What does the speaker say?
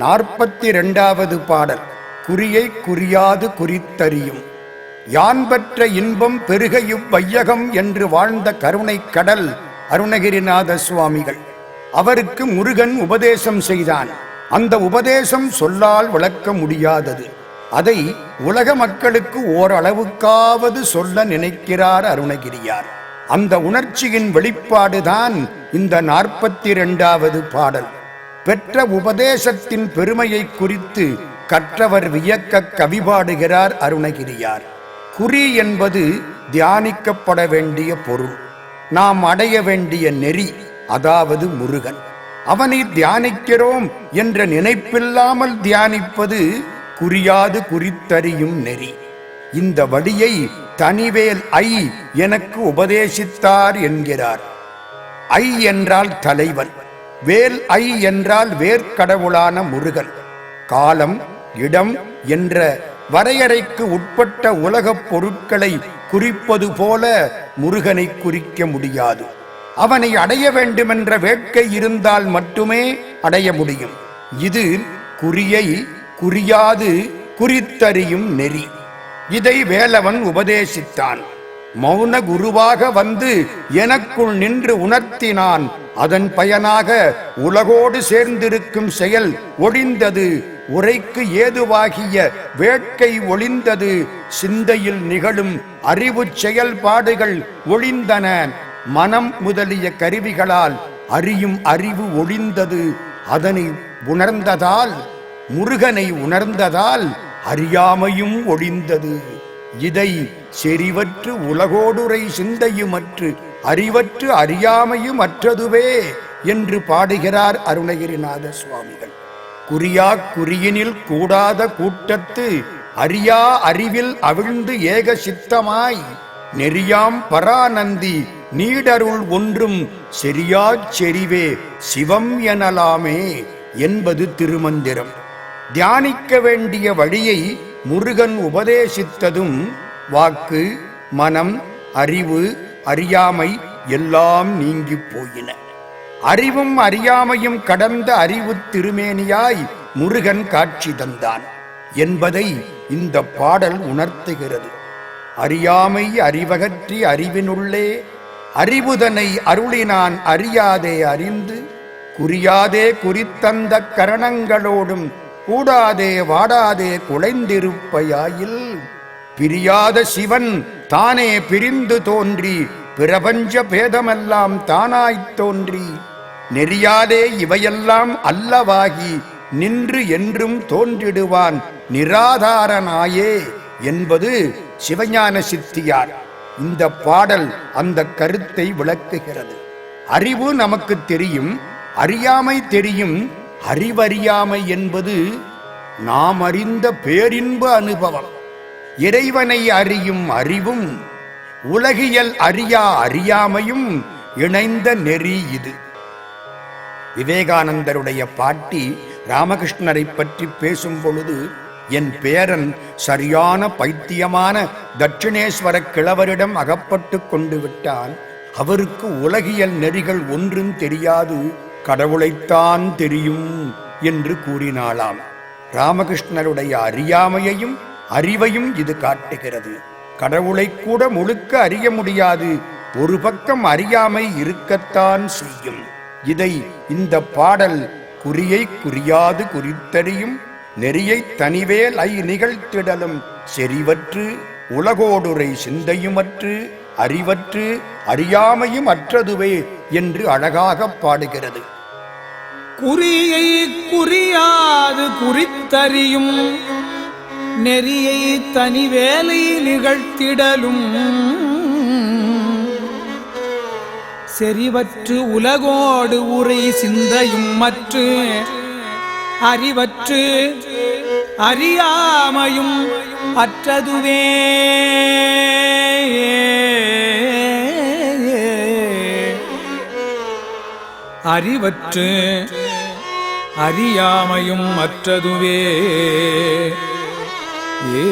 42வது பாடல். குறியை குறியாது குறித்தறியும். யான் பெற்ற இன்பம் பெருக இவ்வையகம் என்று வாழ்ந்த கருணை கடல் அருணகிரிநாத சுவாமிகள். அவருக்கு முருகன் உபதேசம் செய்தான். அந்த உபதேசம் சொல்லால் விளக்க முடியாதது. அதை உலக மக்களுக்கு ஓரளவுக்காவது சொல்ல நினைக்கிறார் அருணகிரியார். அந்த உணர்ச்சியின் வெளிப்பாடுதான் இந்த 42வது பாடல். பெற்ற உபதேசத்தின் பெருமையை குறித்து கற்றவர் வியக்க கவிபாடுகிறார் அருணகிரியார். குறி என்பது தியானிக்கப்பட வேண்டிய பொருள், நாம் அடைய வேண்டிய நெறி, அதாவது முருகன். அவனை தியானிக்கிறோம் என்ற நினைப்பில்லாமல் தியானிப்பது குறியாது குறித்தறியும் நெறி. இந்த வழியை தனிவேல் ஐ எனக்கு உபதேசித்தார் என்கிறார். ஐ என்றால் தலைவன், வேல் ஐ என்றால் வேர்க்கடவுளான முருகன். காலம் இடம் என்ற வரையறைக்கு உட்பட்ட உலகப் பொருட்களை குறிப்பது போல முருகனை குறிக்க முடியாது. அவனை அடைய வேண்டுமென்ற வேட்கை இருந்தால் மட்டுமே அடைய முடியும். இது குறியை குறியாது குறித்தறியும் நெறி. இதை வேலவன் உபதேசித்தான். மௌன குருவாக வந்து எனக்குள் நின்று உணர்த்தினான். அதன் பயனாக உலகோடு சேர்ந்திருக்கும் செயல் ஒழிந்தது, உரைக்கு ஏதுவாகிய வேட்கை ஒளிந்தது, சிந்தையில் நிகழும் அறிவு செயல்பாடுகள் ஒளிந்தன, மனம் முதலிய கருவிகளால் அறியும் அறிவு ஒளிந்தது. அதனை உணர்ந்ததால், முருகனை உணர்ந்ததால் அறியாமையும் ஒளிந்தது. இதை செறிவற்று உலகோடுரை சிந்தையுமற்று அறிவற்று அறியாமையும் அற்றதுவே என்று பாடுகிறார் அருணகிரிநாத சுவாமிகள். குறியா குறியினில் கூடாத கூட்டத்து அறியா அறிவில் அவிழ்ந்து ஏக சித்தமாய் நெறியாம் பரானந்தி நீடருள் ஒன்றும் செறியாச் செறிவே சிவம் எனலாமே என்பது திருமந்திரம். தியானிக்க வேண்டிய வழியை முருகன் உபதேசித்ததும் வாக்கு, மனம், அறிவு, அறியாமை எல்லாம் நீங்கி போயின. அறிவும் அறியாமையும் கடந்த அறிவு திருமேனியாய் முருகன் காட்சி தந்தான் என்பதை இந்த பாடல் உணர்த்துகிறது. அறியாமை அறிவகற்றி அறிவினுள்ளே அறிவுதனை அருளினான் அறியாதே அறிந்து குறியாதே குறித்தந்த கரணங்களோடும் கூடாதே வாடாதே குலைந்திருப்பையாயில் பிரியாத சிவன் தானே பிரிந்து தோன்றி பிரபஞ்ச பேதமெல்லாம் தானாய்த் தோன்றி நெறியாதே இவையெல்லாம் அல்லவாகி நின்று என்றும் தோன்றிடுவான் நிராதாரனாயே என்பது சிவஞான சித்தியார். இந்த பாடல் அந்த கருத்தை விளக்குகிறது. அறிவு நமக்கு தெரியும், அறியாமை தெரியும். அறிவறியாமை என்பது நாம் அறிந்த பேரின்ப அனுபவம். இறைவனை அறியும் அறிவும் உலகியல் அறியா அறியாமையும் இணைந்த நெறி இது. விவேகானந்தருடைய பாட்டி ராமகிருஷ்ணரை பற்றி பேசும் பொழுது, என் பேரன் சரியான பைத்தியமான தட்சிணேஸ்வர கிழவரிடம் அகப்பட்டு கொண்டு விட்டான். அவருக்கு உலகியல் நெறிகள் ஒன்றும் தெரியாது, கடவுளைத்தான் தெரியும் என்று கூறினாளாம். ராமகிருஷ்ணருடைய அறியாமையையும் அறிவையும் இது காட்டுகிறது. கடவுளை கூட முழுக்க அறிய முடியாது, ஒரு பக்கம் அறியாமை இருக்கத்தான் செய்யும். இதை இந்த பாடல் குறியை குறியாது குறித்தறியும் நெறியை தனிவேல் ஐ நிகழ்த்திடலும் செறிவற்று உலகோடுரை சிந்தையுமற்று அறிவற்று அறியாமையும் அற்றதுவே என்று அழகாக பாடுகிறது. குறியை குறியாது குறித்தறியும் நெறியை தனிவேலை நிகழ்த்திடலும் செறிவற்று உலகோடு உரை சிந்தையும் மற்று அறிவற்று அறியாமையும் அற்றதுவே அறிவற்று அறியாமையும் அற்றதுவே ஏ